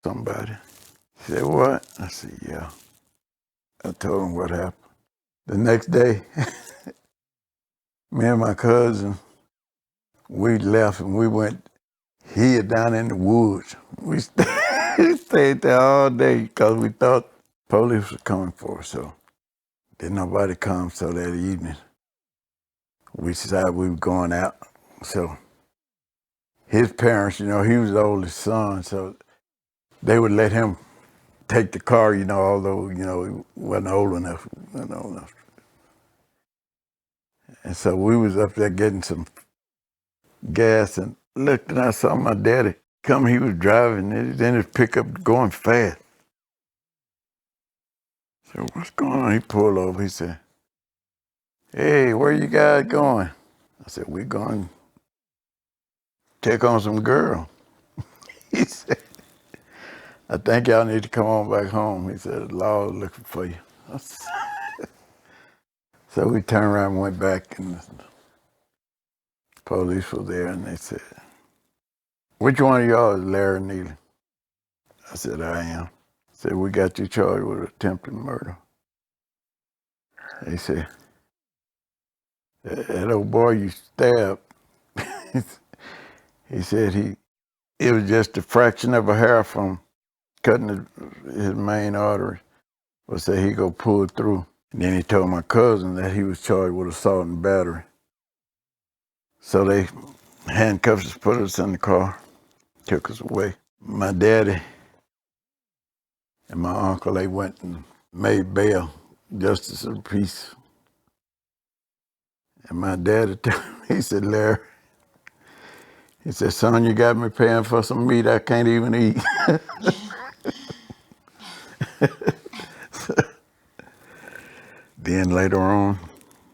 somebody. He said, what? I said, yeah. I told him what happened. The next day, me and my cousin, we left and we went here down in the woods. We stayed there all day because we thought police was coming for us. So didn't nobody come. So that evening, we decided we were going out. So his parents, he was the oldest son, so they would let him take the car, although, he wasn't old enough. Wasn't old enough. And so we was up there getting some gas and looked and I saw my daddy come. He was driving in his pickup going fast. So what's going on? He pulled over. He said, hey, where you guys going? I said, we're going to check on some girl. He said, I think y'all need to come on back home. He said, the law is looking for you. So we turned around and went back, and the police were there, and they said, which one of y'all is Larry Neely? I said, I am. They said, we got you charged with attempted murder. They said, that old boy you stabbed, he said it was just a fraction of a hair from cutting his main artery. But said he go pull through. And then he told my cousin that he was charged with assault and battery. So they handcuffed us, put us in the car, took us away. My daddy and my uncle, they went and made bail, justice of the peace. And my daddy told me, he said, Larry, he said, son, you got me paying for some meat I can't even eat. Then later on,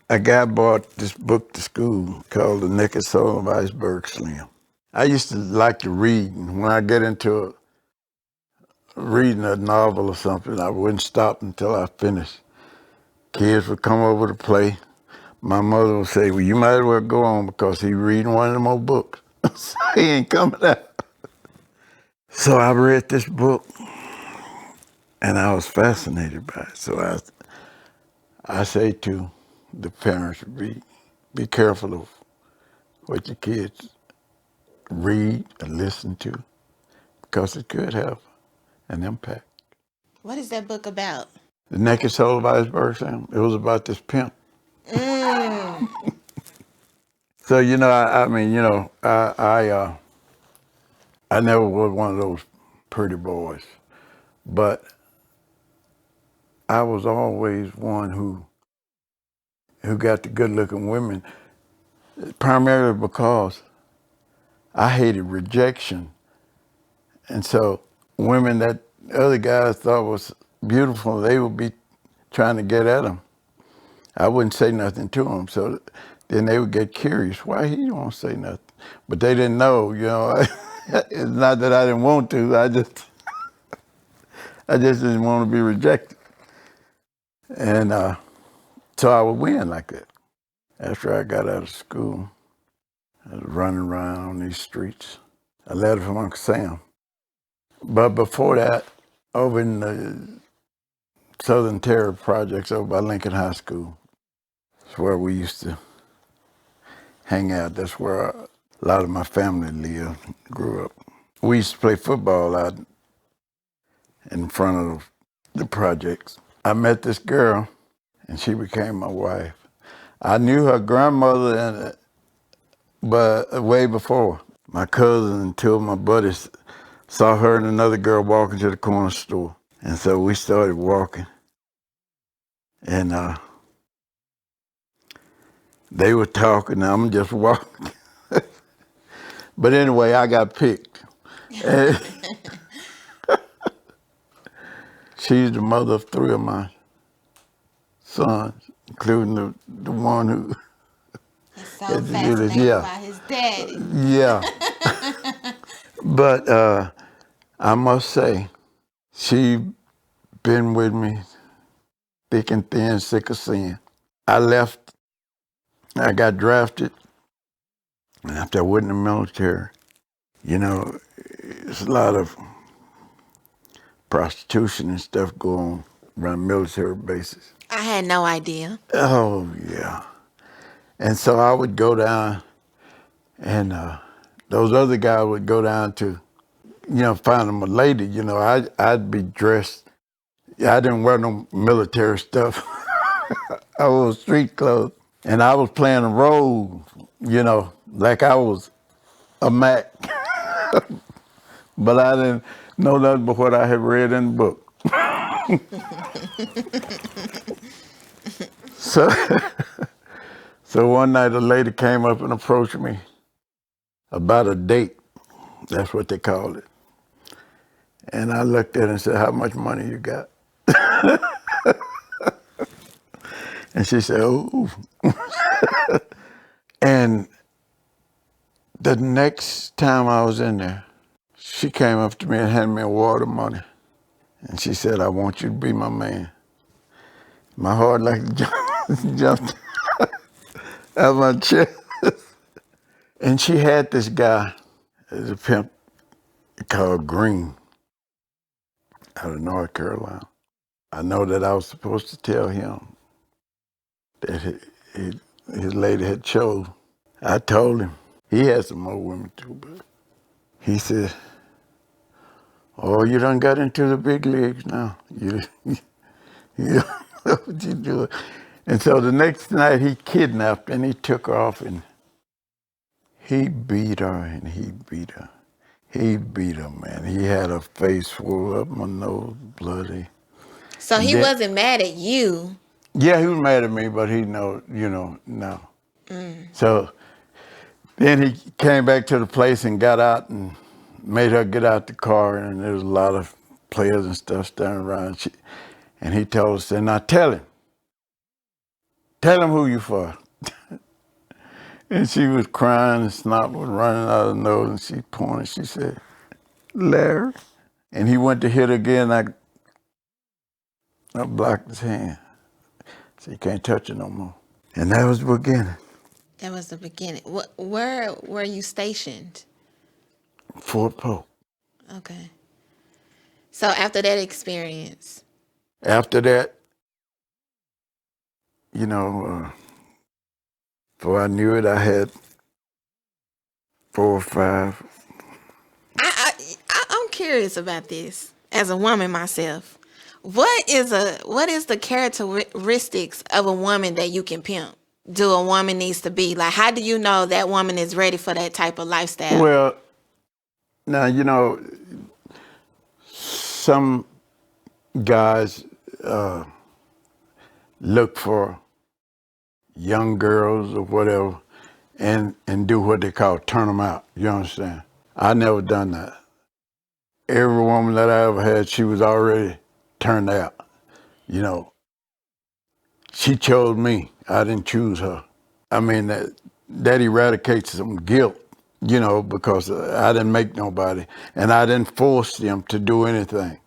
a guy bought this book to school called The Naked Soul of Iceberg Slim. I used to like to read, and when I get into reading a novel or something, I wouldn't stop until I finished. Kids would come over to play. My mother would say, well, you might as well go on because he's reading one of them old books. So he ain't coming out. So I read this book, and I was fascinated by it. So I say to the parents, be careful of what your kids read and listen to, because it could have an impact. What is that book about? The Naked Soul of Iceberg Sam. It was about this pimp. So I never was one of those pretty boys, but I was always one who got the good-looking women, primarily because I hated rejection, and so women that other guys thought was beautiful, they would be trying to get at them. I wouldn't say nothing to them, so then they would get curious. Why he don't say nothing? But they didn't know, It's not that I didn't want to. I just didn't want to be rejected, and so I would win like that. After I got out of school, I was running around on these streets. A letter from Uncle Sam. But before that, over in the Southern Terror Projects over by Lincoln High School, that's where we used to hang out. That's where a lot of my family lived, grew up. We used to play football out in front of the projects. I met this girl, and she became my wife. I knew her grandmother, but way before. My cousin and two of my buddies saw her and another girl walking to the corner store. And so we started walking. And they were talking, and I'm just walking. But anyway, I got picked. She's the mother of three of my sons, including the one who... He's so fascinated by his daddy. Yeah. But I must say, she been with me thick and thin, sick of sin. I left, I got drafted, and after I went in the military, it's a lot of prostitution and stuff go on around military bases. I had no idea. Oh, yeah. And so I would go down, and those other guys would go down to, find them a lady. I'd be dressed. I didn't wear no military stuff. I wore street clothes. And I was playing a role, like I was a Mack. But I didn't know nothing but what I had read in the book. So, so one night a lady came up and approached me about a date. That's what they called it. And I looked at her and said, "How much money you got?" And she said, "Oh." And the next time I was in there, she came up to me and handed me a wad of money. And she said, "I want you to be my man." My heart like jumped out of my chest. And she had this guy, as a pimp, called Green, out of North Carolina. I know that I was supposed to tell him that his lady had chose. I told him. He had some more women too, but he said, "Oh, you done got into the big leagues now. You don't know what you doing." And so the next night he kidnapped and he took her off and he beat her and he beat her. He beat her, man. He had her face swole up, my nose bloody. So And he then, wasn't mad at you. yeah, he was mad at me, but he no. So then he came back to the place and got out and made her get out the car, and there was a lot of players and stuff standing around. And he told us, "Now tell him who you for." And she was crying and snot was running out of her nose, and she pointed. She said, "Larry." And he went to hit her again. I blocked his hand. So you can't touch it no more. And that was the beginning. That was the beginning. Where were you stationed? Fort Polk. Okay. So after that experience, After that, before I knew it, I had 4 or 5. I'm curious about this as a woman myself. What is the characteristics of a woman that you can pimp? Do a woman needs to be like? How do you know that woman is ready for that type of lifestyle? Well, now, some guys look for young girls or whatever and do what they call turn them out. You understand? I never done that. Every woman that I ever had, she was already turned out. She chose me. I didn't choose her. I mean, that eradicates some guilt, because I didn't make nobody, and I didn't force them to do anything,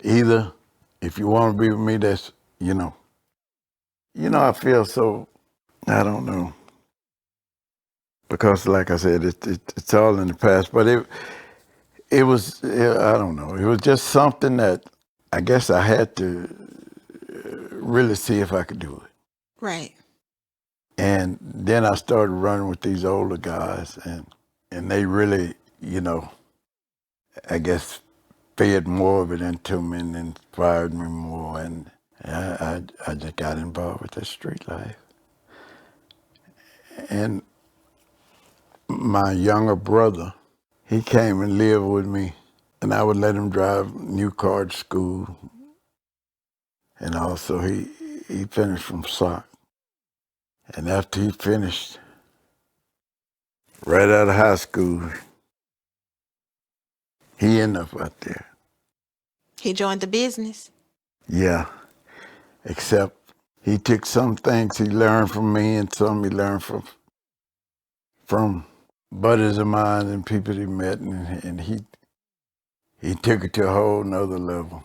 Either, if you want to be with me, that's, I feel so, I don't know, because like I said, it's all in the past, but it was, I don't know, it was just something that I guess I had to really see if I could do it. Right. And then I started running with these older guys, and they really, I guess, fed more of it into me and inspired me more. And I just got involved with the street life. And my younger brother, he came and lived with me, and I would let him drive new car to school. And also he finished from SOC. And after he finished, right out of high school, he ended up out there. He joined the business. Yeah, except he took some things he learned from me and some he learned from buddies of mine and people he met, and he took it to a whole nother level.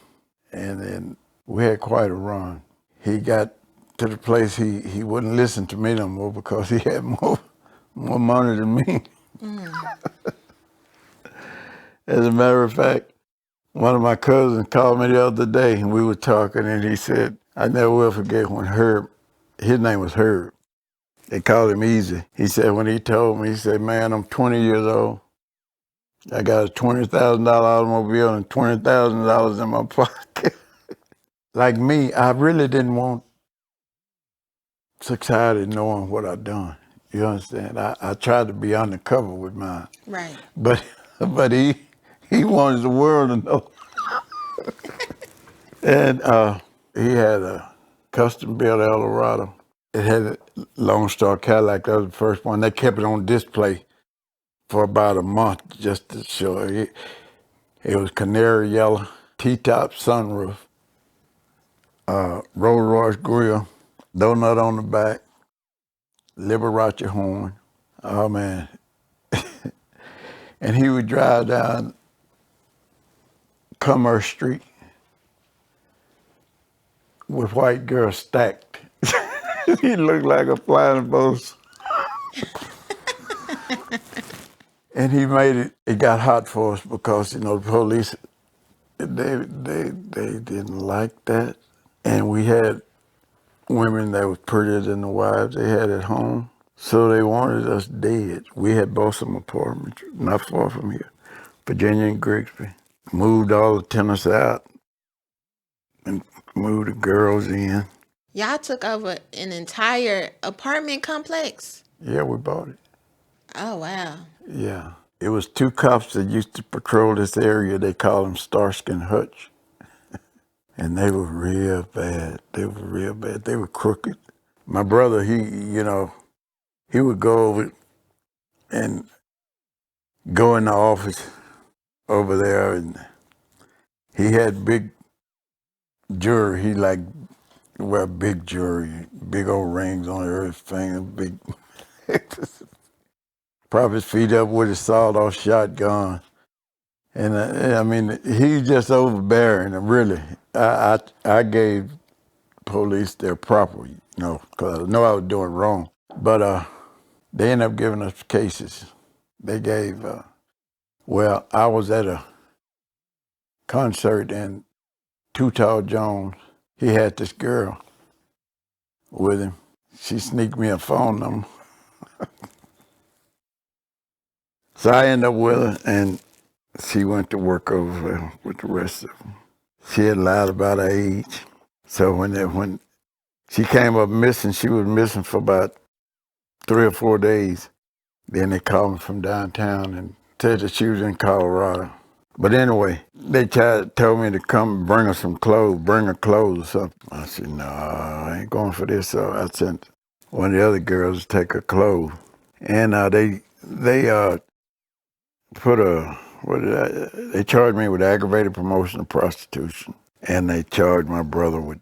And then we had quite a run. He got to the place he wouldn't listen to me no more because he had more money than me. As a matter of fact, One of my cousins called me the other day, and we were talking, and he said, I never will forget when Herb, his name was Herb. They called him Easy. He said, when he told me, he said, man, I'm 20 years old. I got a $20,000 automobile and $20,000 in my pocket. Like me, I really didn't want society knowing what I'd done. You understand? I tried to be undercover with mine. Right. But he wanted the world to know. And he had a custom built Eldorado. It had a Lone Star Cadillac. That was the first one. They kept it on display for about a month just to show it. It was canary yellow, T-top sunroof, Rolls Royce grill, donut on the back, Liberace horn. Oh man. And he would drive down Commerce Street with white girls stacked. He looked like a flying boss. And he made it, it got hot for us because, you know, the police, they didn't like that. And we had women that were prettier than the wives they had at home. So they wanted us dead. We had bought some apartments not far from here, Virginia and Grigsby. Moved all the tenants out and moved the girls in. Y'all took over an entire apartment complex. Yeah, we bought it. Oh wow. Yeah. It was two cops that used to patrol this area. They called them Starsky and Hutch. And they were real bad. They were real bad. They were crooked. My brother, he would go over and go in the office over there, and he had big jewelry. He like wear big jewelry, big old rings on everything, big. Prop his feet up with his sawed-off shotgun, and I mean he's just overbearing. And really, I gave police their proper, because I know I was doing wrong, but they ended up giving us cases. They gave. Well, I was at a concert and Too Tall Jones, he had this girl with him. She sneaked me a phone number. So I ended up with her, and she went to work over there with the rest of them. She had lied about her age. So when she came up missing, she was missing for about 3 or 4 days. Then they called me from downtown and said that she was in Colorado. But anyway, they told me to come bring her some clothes, bring her clothes or something. I said, no, I ain't going for this. So I sent one of the other girls to take her clothes. And they put they charged me with aggravated promotion of prostitution. And they charged my brother with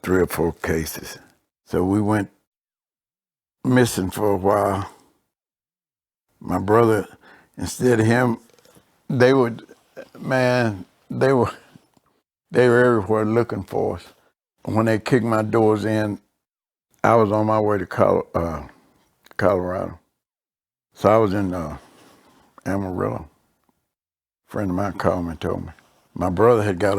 3 or 4 cases. So we went missing for a while. My brother, instead of him, they would, man, they were everywhere looking for us. When they kicked my doors in, I was on my way to Colorado. So I was in Amarillo. A friend of mine called me and told me. My brother had got